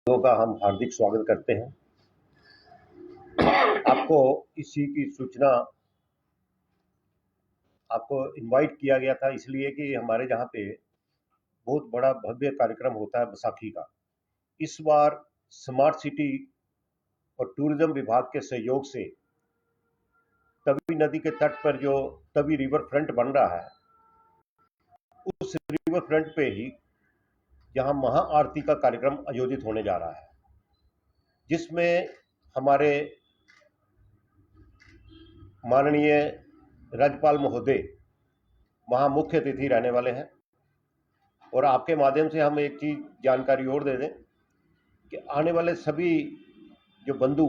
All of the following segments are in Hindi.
लोगों का हम हार्दिक स्वागत करते हैं। आपको इसी की सूचना आपको इनवाइट किया गया था इसलिए कि हमारे यहाँ पे बहुत बड़ा भव्य कार्यक्रम होता है बैसाखी का। इस बार स्मार्ट सिटी और टूरिज्म विभाग के सहयोग से तवी नदी के तट पर जो तवी रिवर फ्रंट बन रहा है, उस रिवर फ्रंट पे ही यहाँ महाआरती का कार्यक्रम आयोजित होने जा रहा है, जिसमें हमारे माननीय राज्यपाल महोदय वहाँ मुख्य अतिथि रहने वाले हैं। और आपके माध्यम से हम एक चीज़ जानकारी और दे दें कि आने वाले सभी जो बंधु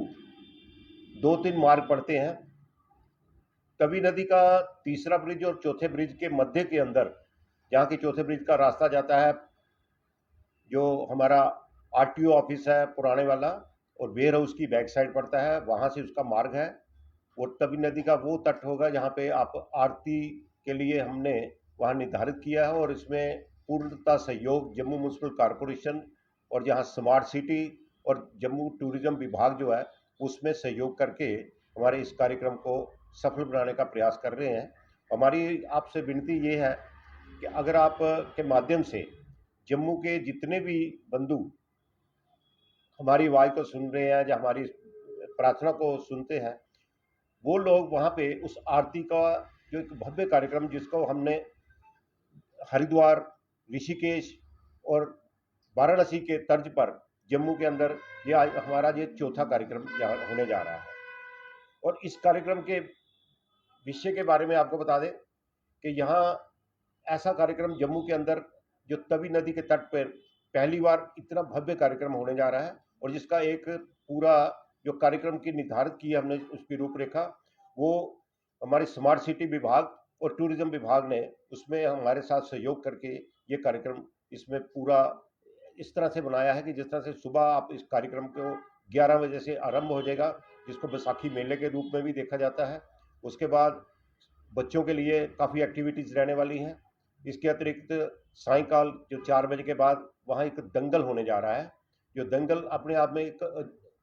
2-3 मार्ग पड़ते हैं, तवी नदी का तीसरा ब्रिज और चौथे ब्रिज के मध्य के अंदर, जहाँ की चौथे ब्रिज का रास्ता जाता है, जो हमारा आरटीओ ऑफिस है पुराने वाला और वेयर हाउस की बैक साइड पड़ता है, वहाँ से उसका मार्ग है। और तवी नदी का वो तट होगा जहाँ पे आप आरती के लिए हमने वहाँ निर्धारित किया है। और इसमें पूर्णतः सहयोग जम्मू म्यूनसिपल कॉरपोरेशन और जहाँ स्मार्ट सिटी और जम्मू टूरिज्म विभाग जो है उसमें सहयोग करके हमारे इस कार्यक्रम को सफल बनाने का प्रयास कर रहे हैं। हमारी आपसे विनती ये है कि अगर आप के माध्यम से जम्मू के जितने भी बंधु हमारी आवाज़ को सुन रहे हैं या हमारी प्रार्थना को सुनते हैं, वो लोग वहाँ पे उस आरती का जो एक भव्य कार्यक्रम जिसको हमने हरिद्वार, ऋषिकेश और वाराणसी के तर्ज पर जम्मू के अंदर ये आज हमारा ये चौथा कार्यक्रम होने जा रहा है। और इस कार्यक्रम के विषय के बारे में आपको बता दें कि यहाँ ऐसा कार्यक्रम जम्मू के अंदर जो तवी नदी के तट पर पहली बार इतना भव्य कार्यक्रम होने जा रहा है, और जिसका एक पूरा जो कार्यक्रम की निर्धारित की है हमने उसकी रूपरेखा, वो हमारे स्मार्ट सिटी विभाग और टूरिज्म विभाग ने उसमें हमारे साथ सहयोग करके ये कार्यक्रम इसमें पूरा इस तरह से बनाया है कि जिस तरह से सुबह आप इस कार्यक्रम को 11 बजे से आरंभ हो जाएगा, जिसको बैसाखी मेले के रूप में भी देखा जाता है। उसके बाद बच्चों के लिए काफ़ी एक्टिविटीज़ रहने वाली हैं। इसके अतिरिक्त सायंकाल जो 4 बजे के बाद वहाँ एक दंगल होने जा रहा है, जो दंगल अपने आप में एक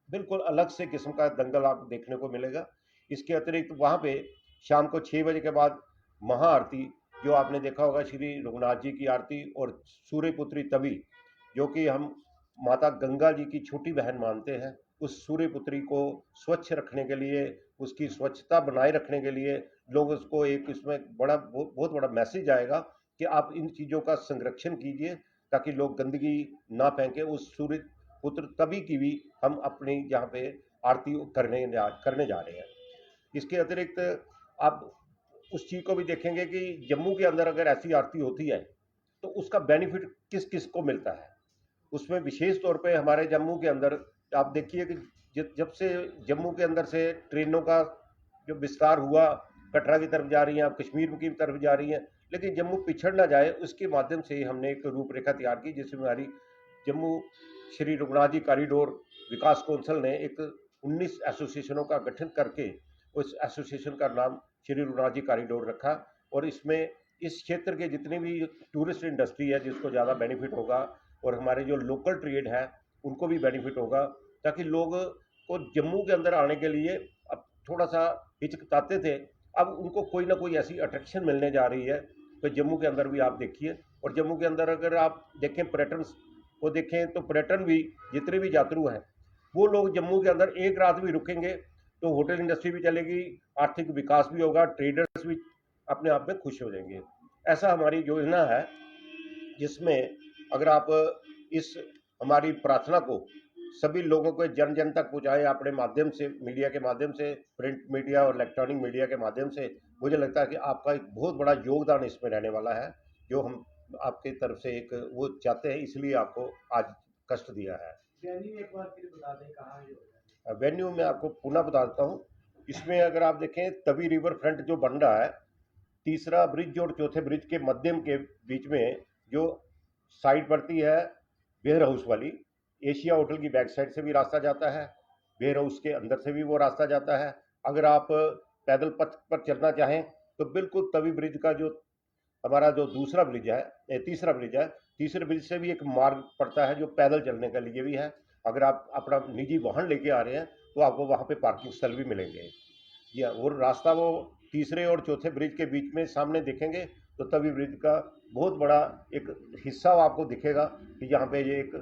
बिल्कुल अलग से किस्म का दंगल आप देखने को मिलेगा। इसके अतिरिक्त वहाँ पे शाम को 6 बजे के बाद महाआरती, जो आपने देखा होगा श्री रघुनाथ जी की आरती और सूर्यपुत्री तवी, जो कि हम माता गंगा जी की छोटी बहन मानते हैं, उस सूर्यपुत्री को स्वच्छ रखने के लिए, उसकी स्वच्छता बनाए रखने के लिए लोग उसको एक इसमें बहुत बड़ा मैसेज आएगा कि आप इन चीज़ों का संरक्षण कीजिए ताकि लोग गंदगी ना फेंके। उस सूर्य पुत्र तभी की भी हम अपनी यहाँ पे आरती करने जा रहे हैं। इसके अतिरिक्त आप उस चीज़ को भी देखेंगे कि जम्मू के अंदर अगर ऐसी आरती होती है तो उसका बेनिफिट किस किस को मिलता है। उसमें विशेष तौर पे हमारे जम्मू के अंदर आप देखिए कि जब से जम्मू के अंदर से ट्रेनों का जो विस्तार हुआ, कटरा की तरफ जा रही हैं, आप कश्मीर की तरफ जा रही हैं, लेकिन जम्मू पिछड़ ना जाए उसके माध्यम से ही हमने एक रूपरेखा तैयार की, जिसमें हमारी जम्मू श्री रघुनाथ जी कॉरिडोर विकास कौंसिल ने एक 19 एसोसिएशनों का गठन करके उस एसोसिएशन का नाम श्री रघुनाथ जी कॉरिडोर रखा। और इसमें इस क्षेत्र के जितनी भी टूरिस्ट इंडस्ट्री है जिसको ज़्यादा बेनिफिट होगा, और हमारे जो लोकल ट्रेड है उनको भी बेनिफिट होगा, ताकि लोग को जम्मू के अंदर आने के लिए अब थोड़ा सा हिचकिचाते थे, अब उनको कोई ना कोई ऐसी अट्रैक्शन मिलने जा रही है। तो जम्मू के अंदर भी आप देखिए, और जम्मू के अंदर अगर आप देखें पर्यटन को देखें तो पर्यटन भी जितने भी यात्रु हैं वो लोग जम्मू के अंदर एक रात भी रुकेंगे तो होटल इंडस्ट्री भी चलेगी, आर्थिक विकास भी होगा, ट्रेडर्स भी अपने आप में खुश हो जाएंगे। ऐसा हमारी योजना है, जिसमें अगर आप इस हमारी प्रार्थना को सभी लोगों को जन जन तक पहुँचाएं अपने माध्यम से, मीडिया के माध्यम से, प्रिंट मीडिया और इलेक्ट्रॉनिक मीडिया के माध्यम से, मुझे लगता है कि आपका एक बहुत बड़ा योगदान इसमें रहने वाला है, जो हम आपकी तरफ से एक वो चाहते हैं, इसलिए आपको आज कष्ट दिया है। वेन्यू एक बार फिर बता दें कहाँ है? वेन्यू में आपको पुनः बता देता हूँ। इसमें अगर आप देखें तवी रिवर फ्रंट जो बन रहा है, तीसरा ब्रिज और चौथे ब्रिज के मध्यम के बीच में जो साइड पड़ती है वेयर हाउस वाली, एशिया होटल की बैक साइड से भी रास्ता जाता है, वेयर हाउस के अंदर से भी वो रास्ता जाता है। अगर आप पैदल पथ पर चलना चाहें तो बिल्कुल तवी ब्रिज का जो हमारा जो दूसरा ब्रिज है, तीसरा ब्रिज है, तीसरे ब्रिज से भी एक मार्ग पड़ता है जो पैदल चलने के लिए भी है। अगर आप अपना निजी वाहन लेके आ रहे हैं तो आपको वहाँ पे पार्किंग स्थल भी मिलेंगे। जी हाँ, और रास्ता वो तीसरे और चौथे ब्रिज के बीच में सामने दिखेंगे तो तभी ब्रिज का बहुत बड़ा एक हिस्सा आपको दिखेगा कि यहाँ पे ये एक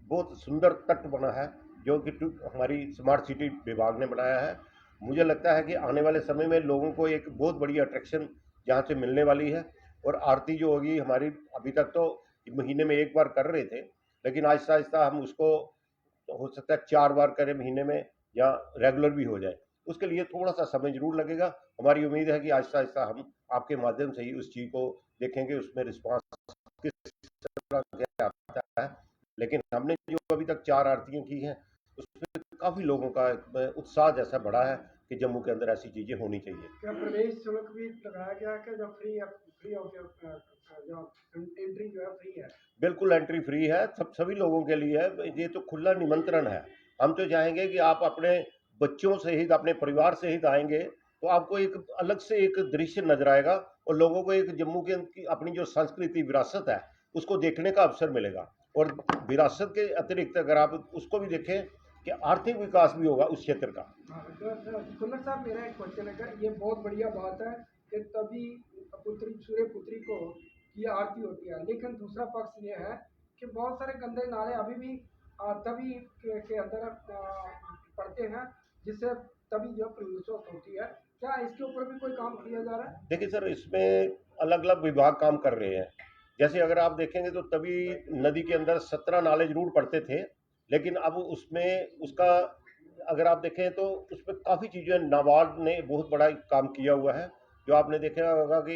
बहुत सुंदर तट बना है जो कि हमारी स्मार्ट सिटी विभाग ने बनाया है। मुझे लगता है कि आने वाले समय में लोगों को एक बहुत बड़ी अट्रैक्शन यहाँ से मिलने वाली है। और आरती जो होगी हमारी, अभी तक तो महीने में एक बार कर रहे थे, लेकिन आहिस्ता आहिस्ता हम उसको हो सकता है 4 बार करें महीने में, या रेगुलर भी हो जाए। उसके लिए थोड़ा सा समय जरूर लगेगा। हमारी उम्मीद है कि आहिस्ता आहिस्ता हम आपके माध्यम से ही उस चीज़ को देखेंगे, उसमें रिस्पॉन्स किस तरह का आता है। लेकिन हमने जो अभी तक 4 आरतियाँ की हैं उसमें काफ़ी लोगों का उत्साह जैसा बढ़ा है कि जम्मू के अंदर ऐसी चीज़ें होनी चाहिए। क्या प्रवेश शुल्क भी लगाया गया है, जो फ्री ऑफ जो एंट्री जो है फ्री है? बिल्कुल एंट्री फ्री है, सभी लोगों के लिए है। ये तो खुला निमंत्रण है। हम तो चाहेंगे कि आप अपने बच्चों सहित, अपने परिवार सहित आएंगे तो आपको एक अलग से एक दृश्य नजर आएगा और लोगों को एक जम्मू की अपनी जो संस्कृति विरासत है उसको देखने का अवसर मिलेगा। और विरासत के अतिरिक्त अगर आप उसको भी देखें कि आर्थिक विकास भी होगा उस क्षेत्र का। कुल्लर साहब, मेरा एक क्वेश्चन है, ये बहुत बढ़िया बात है कि तभी पुत्री सूर्य पुत्री को की आरती होती है, लेकिन दूसरा पक्ष ये है कि बहुत सारे गंदे नाले अभी भी तभी के अंदर पड़ते हैं, जिससे तभी जो प्रदूषण होती है। क्या इसके ऊपर भी कोई काम किया जा रहा है? देखिए सर, इसमें अलग अलग विभाग काम कर रहे हैं। जैसे अगर आप देखेंगे तो तभी नदी के अंदर 17 नाले जरूर पड़ते थे, लेकिन अब उसमें उसका अगर आप देखें तो उसमें काफ़ी चीज़ें नाबार्ड ने बहुत बड़ा काम किया हुआ है। जो आपने देखा होगा कि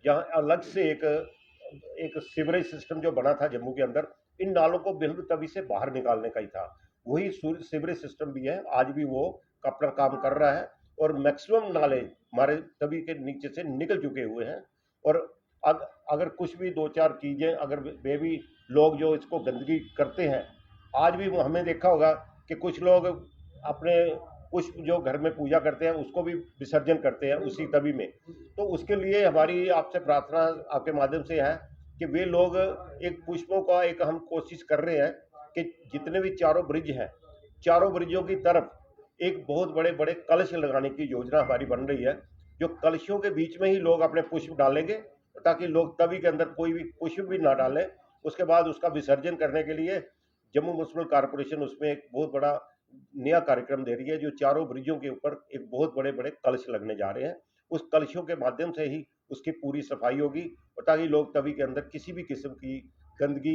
यहाँ अलग से एक सीवरेज सिस्टम जो बना था जम्मू के अंदर, इन नालों को बिल्कुल तभी से बाहर निकालने का ही था। वही सीवरेज सिस्टम भी है, आज भी वो अपना काम कर रहा है। और मैक्सिमम नाले हमारे तभी के नीचे से निकल चुके हुए हैं। और अगर कुछ भी 2-4 चीज़ें अगर वे भी लोग जो इसको गंदगी करते हैं, आज भी हमें देखा होगा कि कुछ लोग अपने पुष्प जो घर में पूजा करते हैं उसको भी विसर्जन करते हैं उसी तभी में। तो उसके लिए हमारी आपसे प्रार्थना आपके माध्यम से है कि वे लोग एक पुष्पों का एक हम कोशिश कर रहे हैं कि जितने भी चारों ब्रिज हैं, चारों ब्रिजों की तरफ एक बहुत बड़े बड़े कलश लगाने की योजना हमारी बन रही है। जो कलशों के बीच में ही लोग अपने पुष्प डालेंगे ताकि लोग तभी के अंदर कोई भी पुष्प भी ना डालें। उसके बाद उसका विसर्जन करने के लिए जम्मू म्युनिसिपल कॉरपोरेशन उसमें एक बहुत बड़ा नया कार्यक्रम दे रही है, जो चारों ब्रिजों के ऊपर एक बहुत बड़े बड़े कलश लगने जा रहे हैं। उस कलशों के माध्यम से ही उसकी पूरी सफाई होगी और ताकि लोग तभी के अंदर किसी भी किस्म की गंदगी